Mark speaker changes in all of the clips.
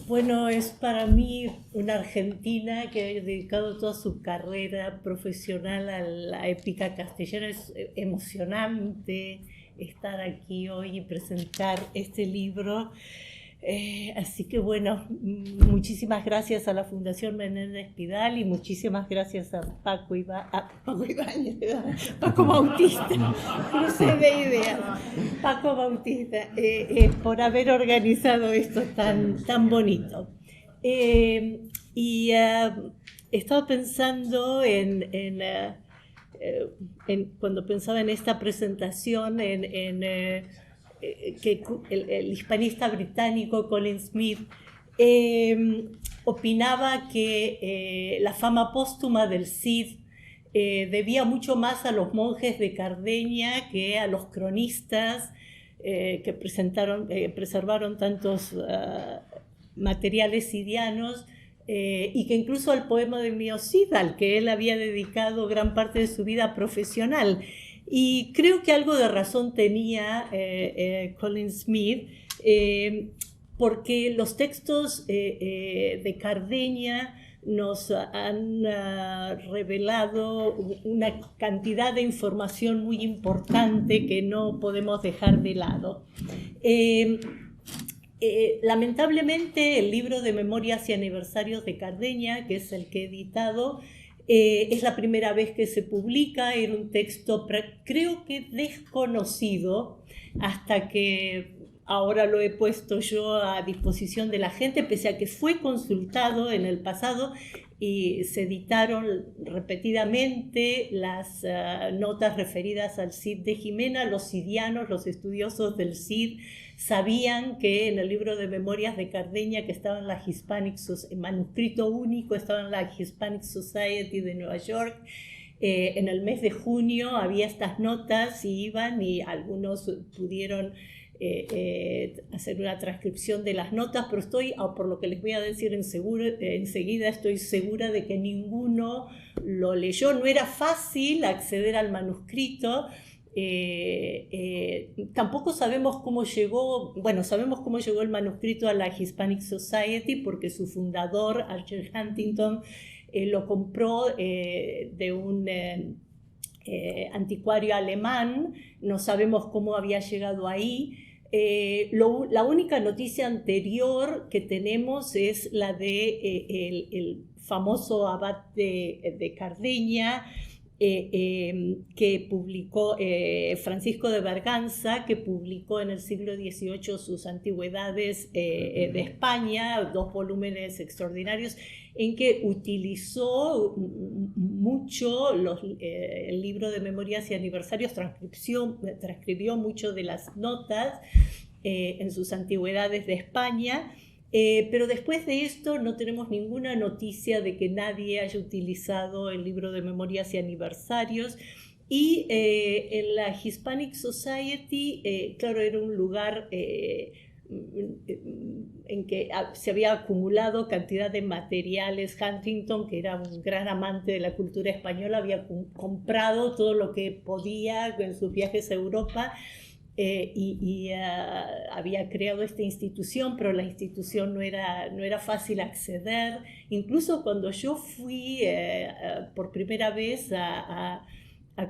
Speaker 1: Bueno, es para mí una argentina que ha dedicado toda su carrera profesional a la épica castellana. Es emocionante estar aquí hoy y presentar este libro. Así que bueno, muchísimas gracias a la Fundación Menéndez Pidal y muchísimas gracias a Paco Ibáñez, Paco Bautista, cruce de ideas, Paco Bautista, por haber organizado esto tan bonito. He estado pensando cuando pensaba en esta presentación, que el hispanista británico Colin Smith opinaba que la fama póstuma del Cid debía mucho más a los monjes de Cardeña que a los cronistas que preservaron tantos materiales cidianos, y que incluso al poema de Miocid, al que él había dedicado gran parte de su vida profesional. Y creo que algo de razón tenía Colin Smith, porque los textos de Cardeña nos han revelado una cantidad de información muy importante que no podemos dejar de lado. Lamentablemente, el libro de Memorias y Aniversarios de Cardeña, que es el que he editado, es la primera vez que se publica. Era un texto creo que desconocido, hasta que ahora lo he puesto yo a disposición de la gente, pese a que fue consultado en el pasado y se editaron repetidamente las notas referidas al Cid de Jimena. Los cidianos, los estudiosos del Cid, sabían que en el libro de Memorias de Cardeña, que estaba en la el manuscrito único, estaba en la Hispanic Society de Nueva York, en el mes de junio había estas notas y iban, y algunos pudieron hacer una transcripción de las notas, pero por lo que les voy a decir enseguida, estoy segura de que ninguno lo leyó. No era fácil acceder al manuscrito. Tampoco sabemos cómo llegó, sabemos cómo llegó el manuscrito a la Hispanic Society, porque su fundador, Archer Huntington, lo compró de un anticuario alemán. No sabemos cómo había llegado ahí. La única noticia anterior que tenemos es la de el famoso abad de Cardeña, que publicó Francisco de Berganza, que publicó en el siglo XVIII sus Antigüedades de España, 2 volúmenes extraordinarios, en que utilizó mucho el libro de Memorias y Aniversarios, transcribió mucho de las notas en sus Antigüedades de España. Pero después de esto no tenemos ninguna noticia de que nadie haya utilizado el libro de Memorias y Aniversarios. Y en la Hispanic Society, claro, era un lugar en que se había acumulado cantidad de materiales. Huntington, que era un gran amante de la cultura española, había comprado todo lo que podía en sus viajes a Europa. Había creado esta institución, pero la institución no era fácil acceder. Incluso cuando yo fui por primera vez a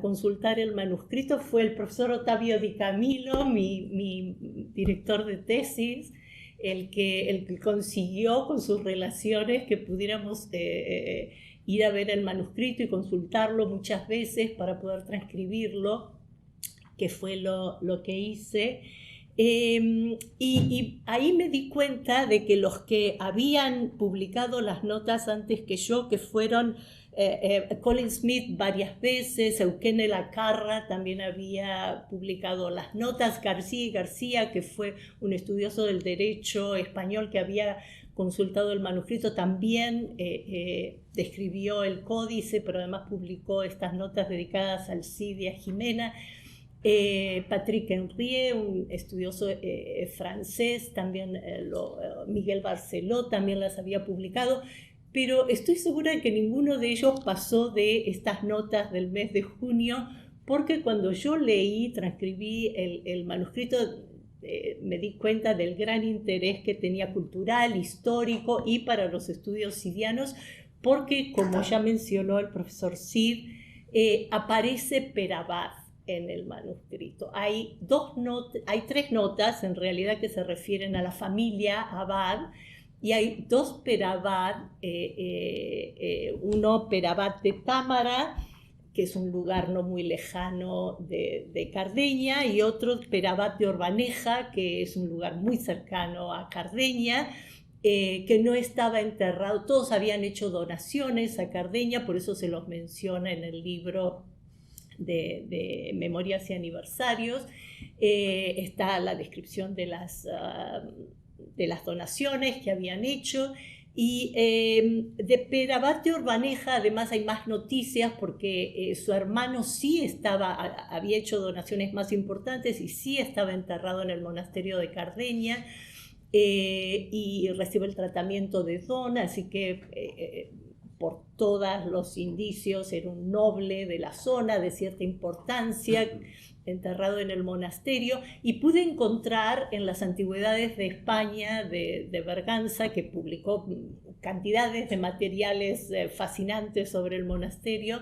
Speaker 1: consultar el manuscrito, fue el profesor Ottavio Di Camillo, mi director de tesis, el que consiguió con sus relaciones que pudiéramos ir a ver el manuscrito y consultarlo muchas veces para poder transcribirlo, que fue lo que hice. Y ahí me di cuenta de que los que habían publicado las notas antes que yo, que fueron Colin Smith varias veces, Eukene Lacarra también había publicado las notas, García y García, que fue un estudioso del derecho español que había consultado el manuscrito, también describió el códice, pero además publicó estas notas dedicadas al Cid y a Jimena. Patrick Henriet, un estudioso francés, también Miguel Barceló también las había publicado, pero estoy segura de que ninguno de ellos pasó de estas notas del mes de junio, porque cuando yo leí, transcribí el manuscrito, me di cuenta del gran interés que tenía cultural, histórico y para los estudios sidianos, porque, como ya mencionó el profesor Cid, aparece Perabad en el manuscrito. Hay tres notas en realidad que se refieren a la familia Abad, y hay dos Perabad, uno Perabad de Támara, que es un lugar no muy lejano de Cardeña, y otro Perabad de Orbaneja, que es un lugar muy cercano a Cardeña, que no estaba enterrado. Todos habían hecho donaciones a Cardeña, por eso se los menciona en el libro de Memorias y Aniversarios. Está la descripción de las donaciones que habían hecho. Y de Perabad de Orbaneja además hay más noticias, porque su hermano sí había hecho donaciones más importantes y sí estaba enterrado en el monasterio de Cardeña, y recibe el tratamiento de don, así que por todos los indicios era un noble de la zona de cierta importancia, enterrado en el monasterio. Y pude encontrar en las Antigüedades de España de Berganza, que publicó cantidades de materiales fascinantes sobre el monasterio,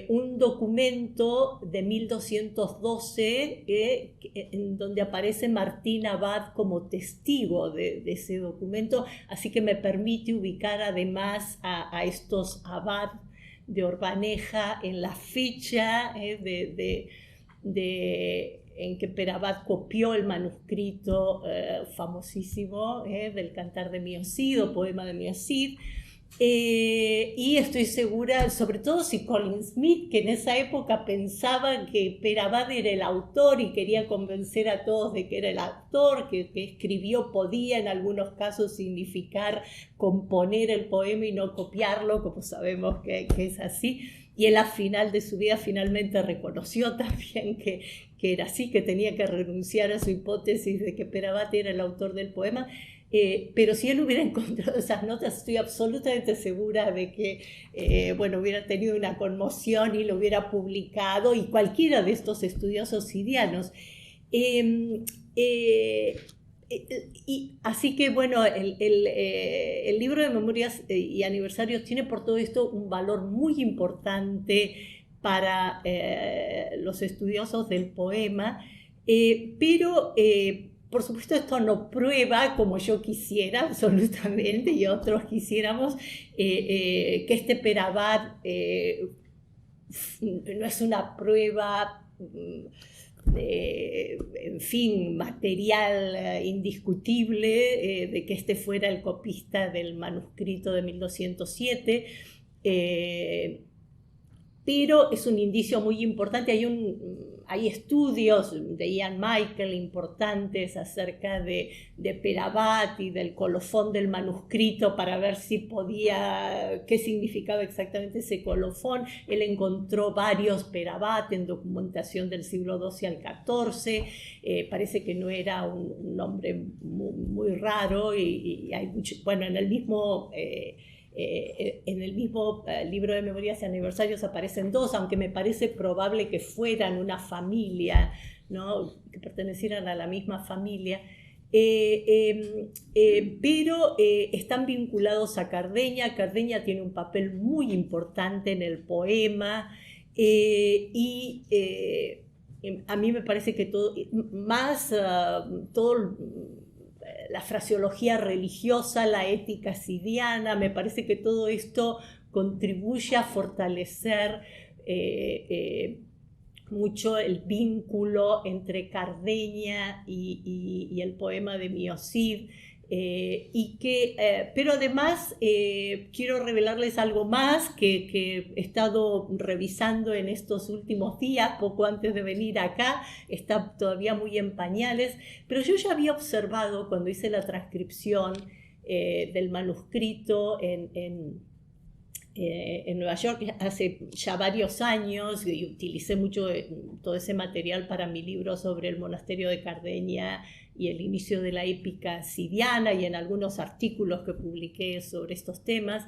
Speaker 1: un documento de 1212 en donde aparece Martín Abad como testigo de ese documento, así que me permite ubicar además a estos Abad de Orbaneja en la fecha en que Perabad copió el manuscrito famosísimo del Cantar de Miocid o Poema de Miocid. Y estoy segura, sobre todo si Colin Smith, que en esa época pensaba que Perabad era el autor y quería convencer a todos de que era el autor, que escribió podía en algunos casos significar componer el poema y no copiarlo, como sabemos que es así. Y él, al final de su vida, finalmente reconoció también que era así, que tenía que renunciar a su hipótesis de que Perabad era el autor del poema. Pero si él hubiera encontrado esas notas, estoy absolutamente segura de que hubiera tenido una conmoción y lo hubiera publicado, y cualquiera de estos estudiosos sidianos. Y así que bueno, el libro de Memorias y Aniversarios tiene por todo esto un valor muy importante para los estudiosos del poema, pero por supuesto esto no prueba, como yo quisiera absolutamente y otros quisiéramos, que este Perabad no es una prueba en fin, material indiscutible de que este fuera el copista del manuscrito de 1207, pero es un indicio muy importante. Hay estudios de Ian Michael importantes acerca de Perabad y del colofón del manuscrito para ver si qué significaba exactamente ese colofón. Él encontró varios Perabad en documentación del siglo XII al XIV. Parece que no era un nombre muy raro, y hay mucho, bueno, en el mismo libro de Memorias y Aniversarios aparecen dos, aunque me parece probable que fueran una familia, ¿no? Que pertenecieran a la misma familia, pero están vinculados a Cardeña. Cardeña tiene un papel muy importante en el poema, y a mí me parece que todo la fraseología religiosa, la ética sidiana, me parece que todo esto contribuye a fortalecer mucho el vínculo entre Cardeña y el poema de Miocid. Pero además quiero revelarles algo más que he estado revisando en estos últimos días, poco antes de venir acá. Está todavía muy en pañales, pero yo ya había observado cuando hice la transcripción del manuscrito en Nueva York hace ya varios años, y utilicé mucho todo ese material para mi libro sobre el monasterio de Cardeña y el inicio de la épica sidiana, y en algunos artículos que publiqué sobre estos temas.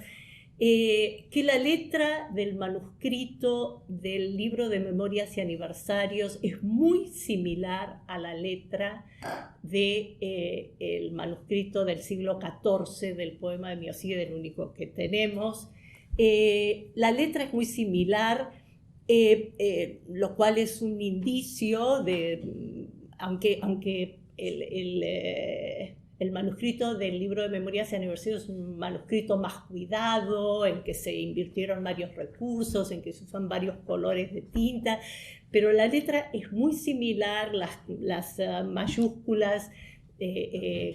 Speaker 1: que la letra del manuscrito del libro de memorias y aniversarios es muy similar a la letra del manuscrito del siglo XIV del poema de Miocide, el único que tenemos. La letra es muy similar, lo cual es un indicio de, aunque el manuscrito del libro de memorias y aniversarios es un manuscrito más cuidado, en que se invirtieron varios recursos, en que se usan varios colores de tinta, pero la letra es muy similar, las mayúsculas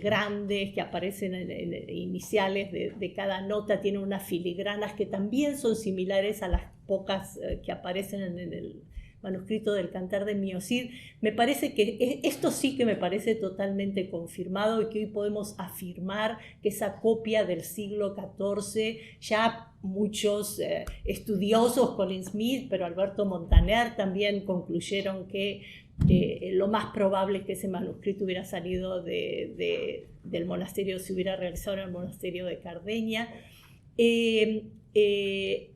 Speaker 1: grandes que aparecen en iniciales de cada nota tienen unas filigranas que también son similares a las pocas que aparecen en el manuscrito del Cantar de Miocid. Me parece que esto sí que me parece totalmente confirmado y que hoy podemos afirmar que esa copia del siglo XIV, ya muchos estudiosos, Colin Smith, pero Alberto Montaner también concluyeron que lo más probable es que ese manuscrito hubiera salido del monasterio, se hubiera realizado en el monasterio de Cardeña.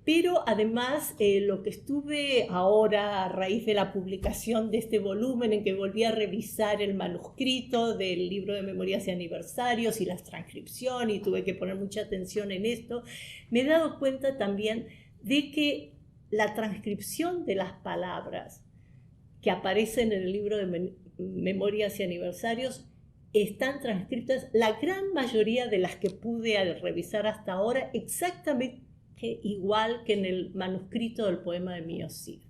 Speaker 1: Pero además lo que estuve ahora a raíz de la publicación de este volumen, en que volví a revisar el manuscrito del libro de memorias y aniversarios y las transcripciones, y tuve que poner mucha atención en esto, me he dado cuenta también de que la transcripción de las palabras que aparecen en el libro de memorias y aniversarios están transcritas, la gran mayoría de las que pude revisar hasta ahora, exactamente igual que en el manuscrito del poema de Miocid,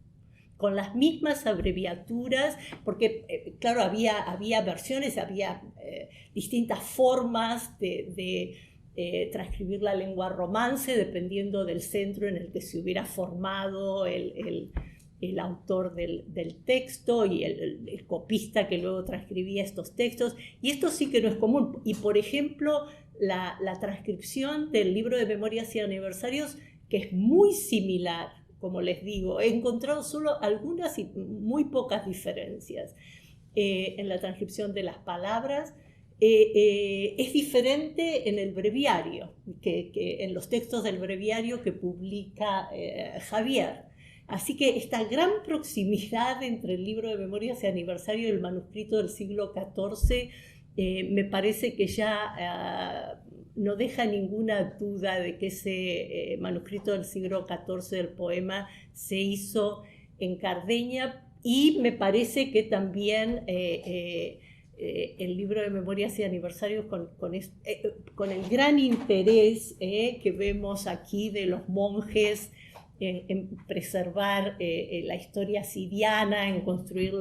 Speaker 1: con las mismas abreviaturas, porque claro, había versiones, había distintas formas de transcribir la lengua romance, dependiendo del centro en el que se hubiera formado el autor del texto y el copista que luego transcribía estos textos, y esto sí que no es común. Y por ejemplo, la transcripción del libro de memorias y aniversarios, que es muy similar, como les digo, he encontrado solo algunas y muy pocas diferencias en la transcripción de las palabras. Es diferente en el breviario, que en los textos del breviario que publica Javier. Así que esta gran proximidad entre el libro de memorias y aniversario y el manuscrito del siglo XIV me parece que ya no deja ninguna duda de que ese manuscrito del siglo XIV del poema se hizo en Cardeña, y me parece que también el libro de memorias y aniversarios con el gran interés que vemos aquí de los monjes en preservar la historia sidiana, en construir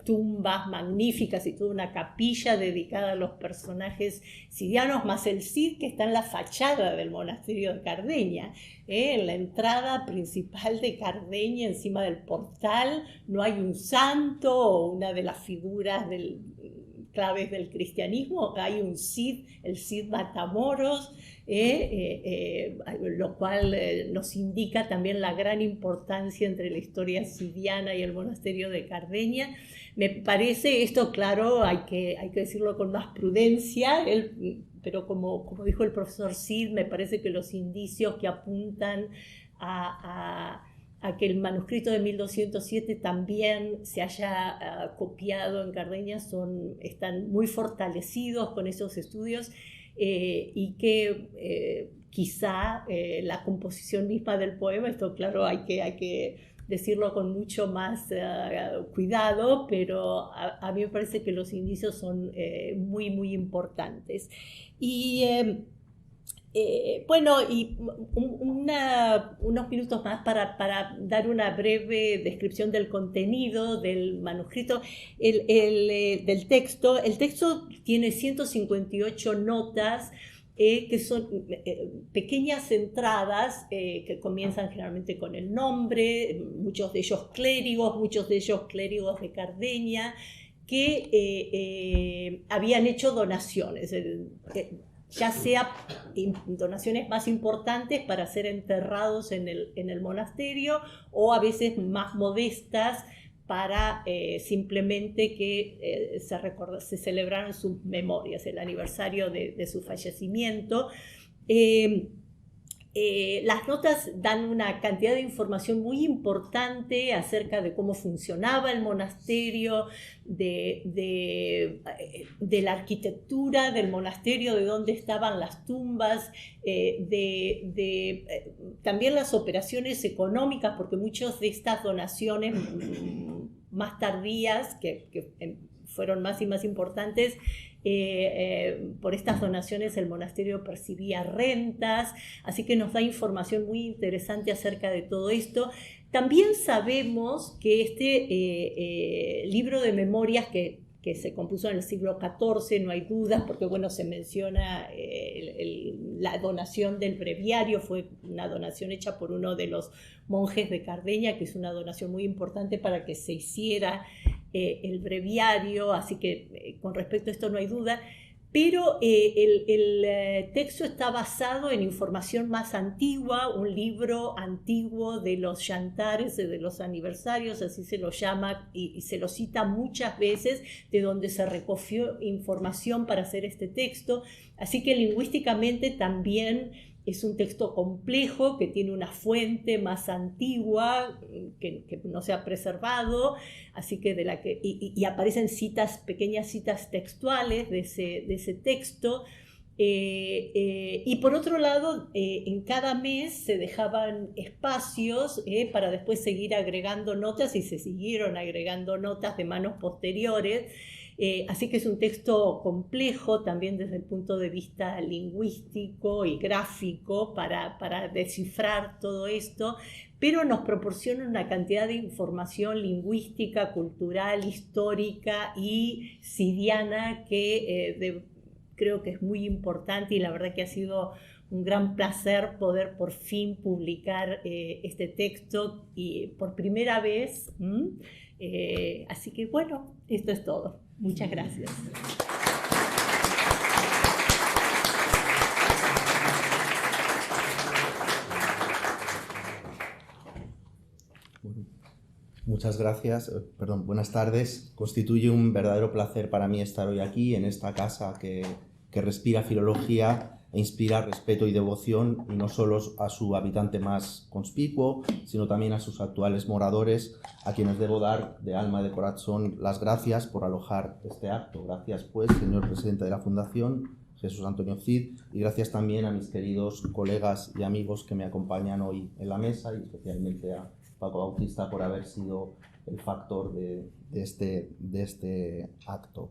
Speaker 1: tumbas magníficas y toda una capilla dedicada a los personajes sidianos, más el Cid que está en la fachada del monasterio de Cardeña. En la entrada principal de Cardeña, encima del portal, no hay un santo o una de las figuras claves del cristianismo, hay un Cid, el Cid Matamoros, lo cual nos indica también la gran importancia entre la historia sidiana y el monasterio de Cardeña. Me parece esto, claro, hay que decirlo con más prudencia, pero como dijo el profesor Cid, me parece que los indicios que apuntan a que el manuscrito de 1207 también se haya copiado en Cardeña están muy fortalecidos con esos estudios, y que quizá la composición misma del poema, esto claro hay que decirlo con mucho más cuidado, pero a mí me parece que los indicios son muy, muy importantes. Y bueno, y unos minutos más para dar una breve descripción del contenido del manuscrito, del texto. El texto tiene 158 notas, que son pequeñas entradas que comienzan generalmente con el nombre, muchos de ellos clérigos de Cardeña, que habían hecho donaciones, ya sea donaciones más importantes para ser enterrados en el monasterio, o a veces más modestas para simplemente que se celebraran sus memorias, el aniversario de su fallecimiento. las notas dan una cantidad de información muy importante acerca de cómo funcionaba el monasterio, de la arquitectura del monasterio, de dónde estaban las tumbas, también las operaciones económicas, porque muchas de estas donaciones más tardías, que fueron más y más importantes, por estas donaciones el monasterio percibía rentas, así que nos da información muy interesante acerca de todo esto. También sabemos que este libro de memorias que se compuso en el siglo XIV, no hay dudas, porque bueno, se menciona la donación del breviario, fue una donación hecha por uno de los monjes de Cardeña, que es una donación muy importante para que se hiciera el breviario, así que con respecto a esto no hay duda, pero el texto está basado en información más antigua, un libro antiguo de los yantares, de los aniversarios, así se lo llama, y se lo cita muchas veces, de donde se recogió información para hacer este texto, así que lingüísticamente también es un texto complejo que tiene una fuente más antigua que no se ha preservado, así que y aparecen pequeñas citas textuales de ese texto. Y por otro lado, en cada mes se dejaban espacios para después seguir agregando notas, y se siguieron agregando notas de manos posteriores. Así que es un texto complejo también desde el punto de vista lingüístico y gráfico para descifrar todo esto, pero nos proporciona una cantidad de información lingüística, cultural, histórica y sidiana que creo que es muy importante, y la verdad que ha sido un gran placer poder por fin publicar este texto y por primera vez. Así que bueno, esto es todo. Muchas gracias.
Speaker 2: Muchas gracias. Buenas tardes. Constituye un verdadero placer para mí estar hoy aquí, en esta casa que respira filología e inspira respeto y devoción, y no solo a su habitante más conspicuo, sino también a sus actuales moradores, a quienes debo dar de alma y de corazón las gracias por alojar este acto. Gracias, pues, señor presidente de la Fundación, Jesús Antonio Cid, y gracias también a mis queridos colegas y amigos que me acompañan hoy en la mesa, y especialmente a Paco Bautista por haber sido el factor de este acto.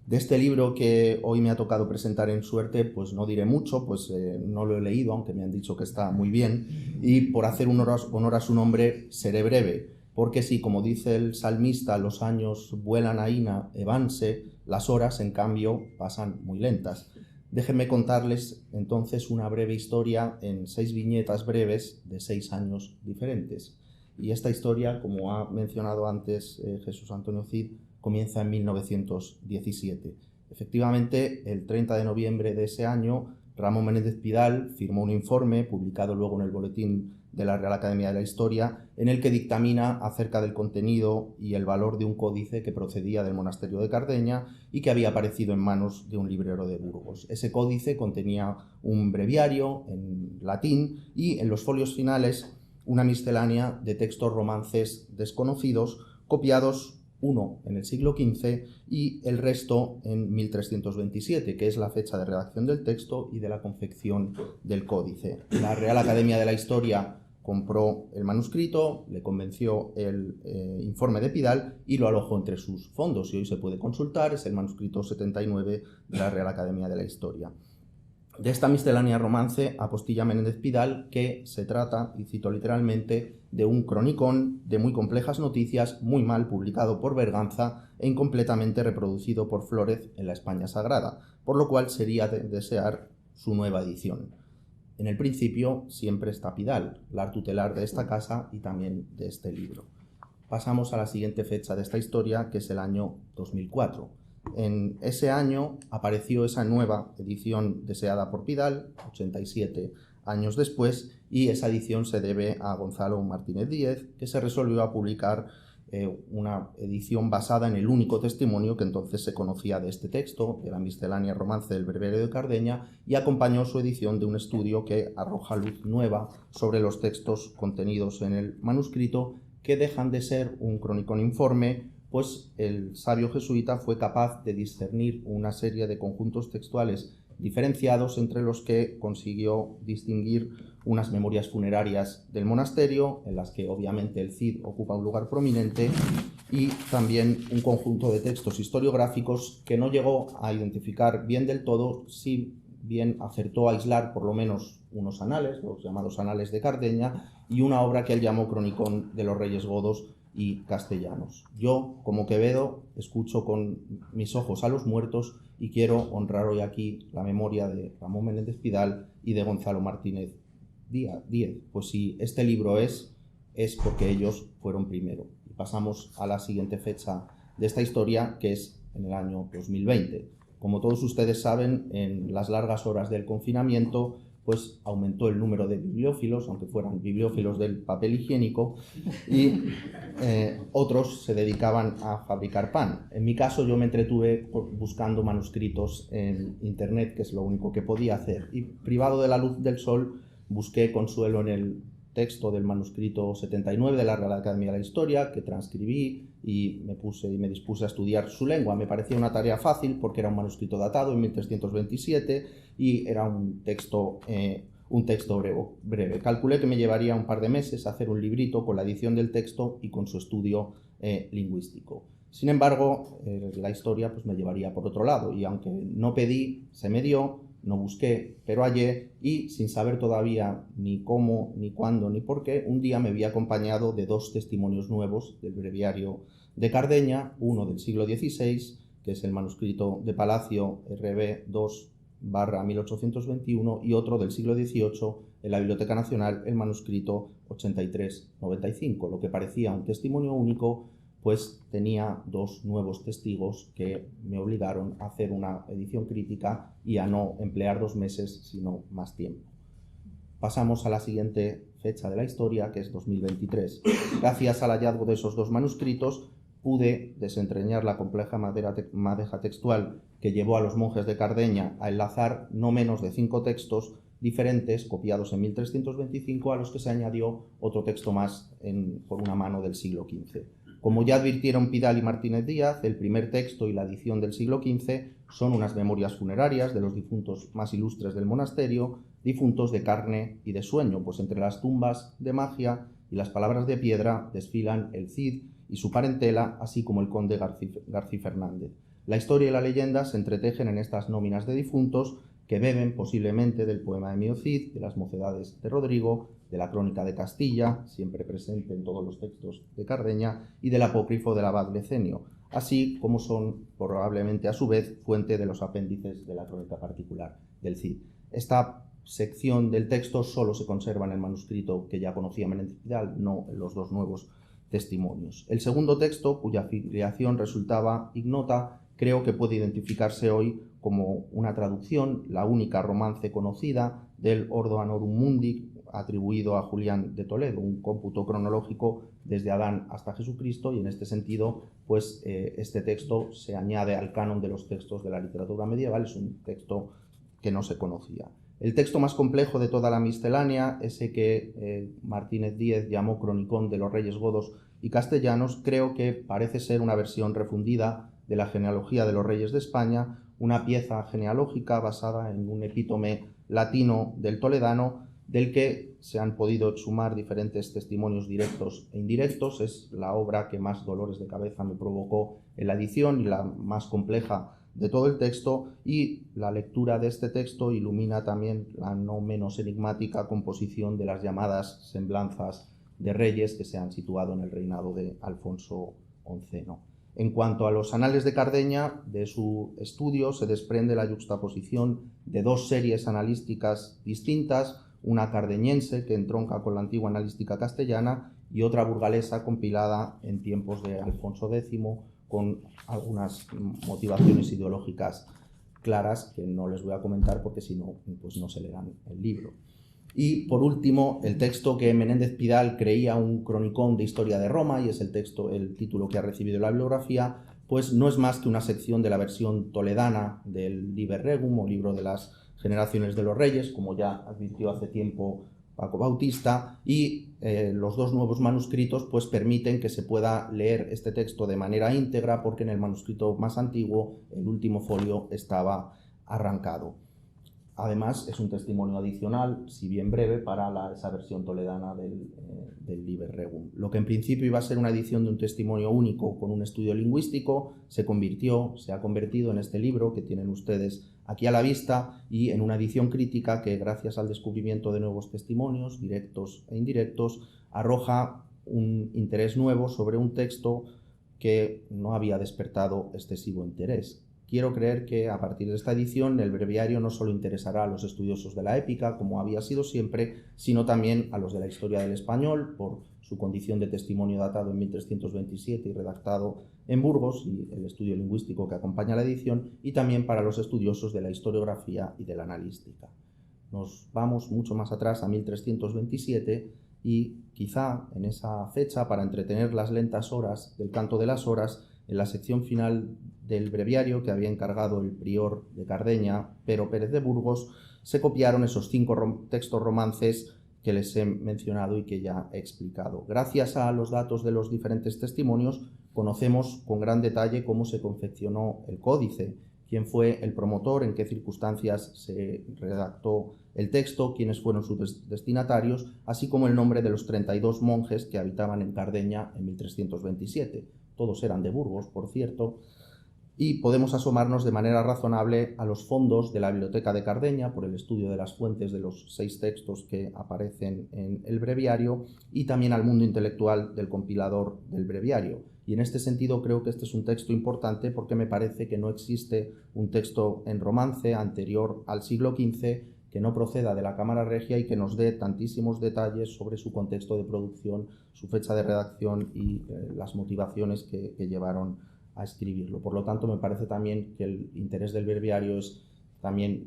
Speaker 2: De este libro que hoy me ha tocado presentar en Suerte, pues no diré mucho, pues no lo he leído, aunque me han dicho que está muy bien, y por hacer honor a su nombre seré breve, porque si, como dice el salmista, los años vuelan aína e vanse, las horas, en cambio, pasan muy lentas. Déjenme contarles entonces una breve historia en 6 viñetas breves de 6 años diferentes. Y esta historia, como ha mencionado antes Jesús Antonio Cid, comienza en 1917. Efectivamente, el 30 de noviembre de ese año, Ramón Menéndez Pidal firmó un informe, publicado luego en el Boletín de la Real Academia de la Historia, en el que dictamina acerca del contenido y el valor de un códice que procedía del monasterio de Cardeña y que había aparecido en manos de un librero de Burgos. Ese códice contenía un breviario en latín y en los folios finales una miscelánea de textos romances desconocidos, copiados uno en el siglo XV y el resto en 1327, que es la fecha de redacción del texto y de la confección del códice. La Real Academia de la Historia compró el manuscrito, le convenció el informe de Pidal y lo alojó entre sus fondos, y hoy se puede consultar, es el manuscrito 79 de la Real Academia de la Historia. De esta miscelánea romance apostilla Menéndez Pidal que se trata, y cito literalmente, de un cronicón de muy complejas noticias, muy mal publicado por Berganza e incompletamente reproducido por Flórez en la España Sagrada, por lo cual sería de desear su nueva edición. En el principio siempre está Pidal, lar tutelar de esta casa y también de este libro. Pasamos a la siguiente fecha de esta historia, que es el año 2004. En ese año apareció esa nueva edición deseada por Pidal, 87 años después, y esa edición se debe a Gonzalo Martínez Díez, que se resolvió a publicar una edición basada en el único testimonio que entonces se conocía de este texto, de la miscelánea romance del Breviario de Cardeña, y acompañó su edición de un estudio que arroja luz nueva sobre los textos contenidos en el manuscrito, que dejan de ser un cronicón informe, pues el sabio jesuita fue capaz de discernir una serie de conjuntos textuales diferenciados, entre los que consiguió distinguir unas memorias funerarias del monasterio, en las que obviamente el Cid ocupa un lugar prominente, y también un conjunto de textos historiográficos que no llegó a identificar bien del todo, si bien acertó a aislar por lo menos unos anales, los llamados Anales de Cardeña, y una obra que él llamó Cronicón de los Reyes Godos y Castellanos. Yo, como Quevedo, escucho con mis ojos a los muertos y quiero honrar hoy aquí la memoria de Ramón Menéndez Pidal y de Gonzalo Martínez Díaz. Pues si este libro es porque ellos fueron primero. Y pasamos a la siguiente fecha de esta historia, que es en el año 2020. Como todos ustedes saben, en las largas horas del confinamiento, pues aumentó el número de bibliófilos, aunque fueran bibliófilos del papel higiénico, y otros se dedicaban a fabricar pan. En mi caso, yo me entretuve buscando manuscritos en internet, que es lo único que podía hacer, y privado de la luz del sol, busqué consuelo en el texto del manuscrito 79 de la Real Academia de la Historia, que transcribí y me dispuse a estudiar su lengua. Me parecía una tarea fácil porque era un manuscrito datado en 1327 y era un texto breve. Calculé que me llevaría un par de meses hacer un librito con la edición del texto y con su estudio lingüístico. Sin embargo, la historia pues, me llevaría por otro lado, y aunque no pedí, se me dio. No busqué, pero hallé, y sin saber todavía ni cómo, ni cuándo, ni por qué, un día me vi acompañado de dos testimonios nuevos del Breviario de Cardeña, uno del siglo XVI, que es el manuscrito de Palacio RB 2/1821, y otro del siglo XVIII, en la Biblioteca Nacional, el manuscrito 8395. Lo que parecía un testimonio único, pues tenía dos nuevos testigos que me obligaron a hacer una edición crítica y a no emplear 2 meses, sino más tiempo. Pasamos a la siguiente fecha de la historia, que es 2023. Gracias al hallazgo de esos dos manuscritos, pude desentrañar la compleja madeja textual que llevó a los monjes de Cardeña a enlazar no menos de 5 textos diferentes, copiados en 1325, a los que se añadió otro texto más por una mano del siglo XV. Como ya advirtieron Pidal y Martínez Díaz, el primer texto y la edición del siglo XV son unas memorias funerarias de los difuntos más ilustres del monasterio, difuntos de carne y de sueño, pues entre las tumbas de magia y las palabras de piedra desfilan el Cid y su parentela, así como el conde García Fernández. La historia y la leyenda se entretejen en estas nóminas de difuntos, que beben posiblemente del poema de Mío Cid, de las mocedades de Rodrigo, de la crónica de Castilla, siempre presente en todos los textos de Cardeña, y del apócrifo del abad Lecenio, así como son probablemente a su vez fuente de los apéndices de la crónica particular del Cid. Esta sección del texto solo se conserva en el manuscrito que ya conocía Menéndez Pidal, no en los dos nuevos testimonios. El segundo texto, cuya filiación resultaba ignota, creo que puede identificarse hoy como una traducción, la única romance conocida, del Ordo Anorum Mundi, atribuido a Julián de Toledo, un cómputo cronológico desde Adán hasta Jesucristo, y en este sentido, pues este texto se añade al canon de los textos de la literatura medieval, es un texto que no se conocía. El texto más complejo de toda la miscelánea, ese que Martínez Díaz llamó Cronicón de los Reyes Godos y Castellanos, creo que parece ser una versión refundida de la genealogía de los reyes de España, una pieza genealógica basada en un epítome latino del toledano, del que se han podido exhumar diferentes testimonios directos e indirectos. Es la obra que más dolores de cabeza me provocó en la edición y la más compleja de todo el texto, y la lectura de este texto ilumina también la no menos enigmática composición de las llamadas semblanzas de reyes que se han situado en el reinado de Alfonso XI. En cuanto a los Anales de Cardeña, de su estudio se desprende la yuxtaposición de dos series analísticas distintas, una cardeñense que entronca con la antigua analística castellana y otra burgalesa compilada en tiempos de Alfonso X, con algunas motivaciones ideológicas claras que no les voy a comentar porque si no, pues no se leerán el libro. Y por último, el texto que Menéndez Pidal creía un cronicón de historia de Roma, y es el título que ha recibido la bibliografía, pues no es más que una sección de la versión toledana del Liber Regum, o libro de las generaciones de los reyes, como ya advirtió hace tiempo Paco Bautista, y los dos nuevos manuscritos pues permiten que se pueda leer este texto de manera íntegra, porque en el manuscrito más antiguo el último folio estaba arrancado. Además, es un testimonio adicional, si bien breve, para esa versión toledana del Liber Regum. Lo que en principio iba a ser una edición de un testimonio único con un estudio lingüístico, se ha convertido en este libro que tienen ustedes aquí a la vista, y en una edición crítica que, gracias al descubrimiento de nuevos testimonios, directos e indirectos, arroja un interés nuevo sobre un texto que no había despertado excesivo interés. Quiero creer que a partir de esta edición el breviario no solo interesará a los estudiosos de la épica, como había sido siempre, sino también a los de la historia del español, por su condición de testimonio datado en 1327 y redactado en Burgos, y el estudio lingüístico que acompaña la edición, y también para los estudiosos de la historiografía y de la analística. Nos vamos mucho más atrás, a 1327, y quizá en esa fecha, para entretener las lentas horas del canto de las horas, en la sección final del breviario que había encargado el prior de Cardeña, Pero Pérez de Burgos, se copiaron esos 5 textos romances que les he mencionado y que ya he explicado. Gracias a los datos de los diferentes testimonios, conocemos con gran detalle cómo se confeccionó el códice, quién fue el promotor, en qué circunstancias se redactó el texto, quiénes fueron sus destinatarios, así como el nombre de los 32 monjes que habitaban en Cardeña en 1327. Todos eran de Burgos, por cierto, y podemos asomarnos de manera razonable a los fondos de la Biblioteca de Cardeña por el estudio de las fuentes de los 6 textos que aparecen en el breviario, y también al mundo intelectual del compilador del breviario. Y en este sentido creo que este es un texto importante, porque me parece que no existe un texto en romance anterior al siglo XV que no proceda de la Cámara Regia y que nos dé tantísimos detalles sobre su contexto de producción, su fecha de redacción y las motivaciones que llevaron a escribirlo. Por lo tanto, me parece también que el interés del breviario es también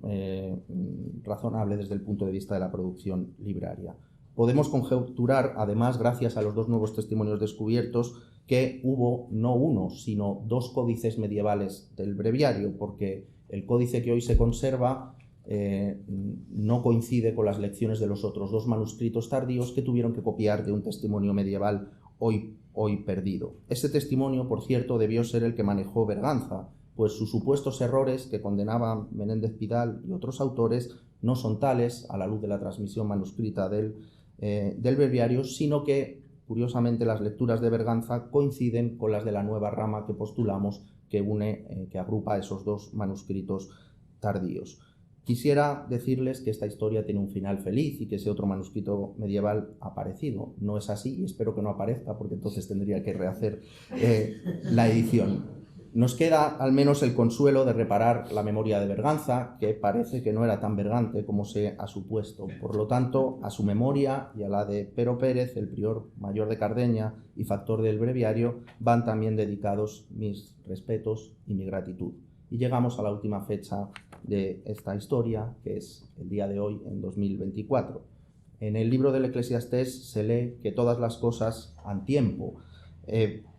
Speaker 2: razonable desde el punto de vista de la producción libraria. Podemos conjeturar, además, gracias a los 2 nuevos testimonios descubiertos, que hubo no uno, sino 2 códices medievales del breviario, porque el códice que hoy se conserva no coincide con las lecciones de los otros 2 manuscritos tardíos que tuvieron que copiar de un testimonio medieval hoy perdido. Ese testimonio, por cierto, debió ser el que manejó Berganza, pues sus supuestos errores que condenaban Menéndez Pidal y otros autores no son tales, a la luz de la transmisión manuscrita del breviario, sino que, curiosamente, las lecturas de Berganza coinciden con las de la nueva rama que postulamos, que agrupa esos 2 manuscritos tardíos. Quisiera decirles que esta historia tiene un final feliz y que ese otro manuscrito medieval ha aparecido. No es así, y espero que no aparezca, porque entonces tendría que rehacer la edición. Nos queda al menos el consuelo de reparar la memoria de Berganza, que parece que no era tan bergante como se ha supuesto. Por lo tanto, a su memoria y a la de Pero Pérez, el prior mayor de Cardeña y factor del breviario, van también dedicados mis respetos y mi gratitud. Y llegamos a la última fecha de esta historia, que es el día de hoy, en 2024. En el libro del Eclesiastés se lee que todas las cosas han tiempo.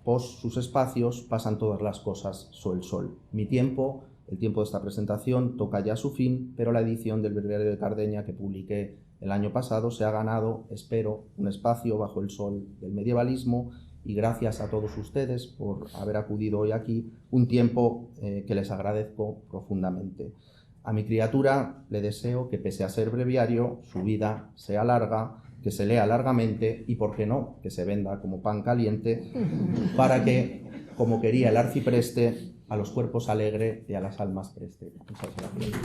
Speaker 2: Pos sus espacios pasan todas las cosas so el sol. Mi tiempo, el tiempo de esta presentación, toca ya su fin, pero la edición del breviario de Cardeña que publiqué el año pasado se ha ganado, espero, un espacio bajo el sol del medievalismo, y gracias a todos ustedes por haber acudido hoy aquí, un tiempo que les agradezco profundamente. A mi criatura le deseo que, pese a ser breviario, su vida sea larga, que se lea largamente y, por qué no, que se venda como pan caliente, para que, como quería el arcipreste, a los cuerpos alegre y a las almas preste. Muchas gracias.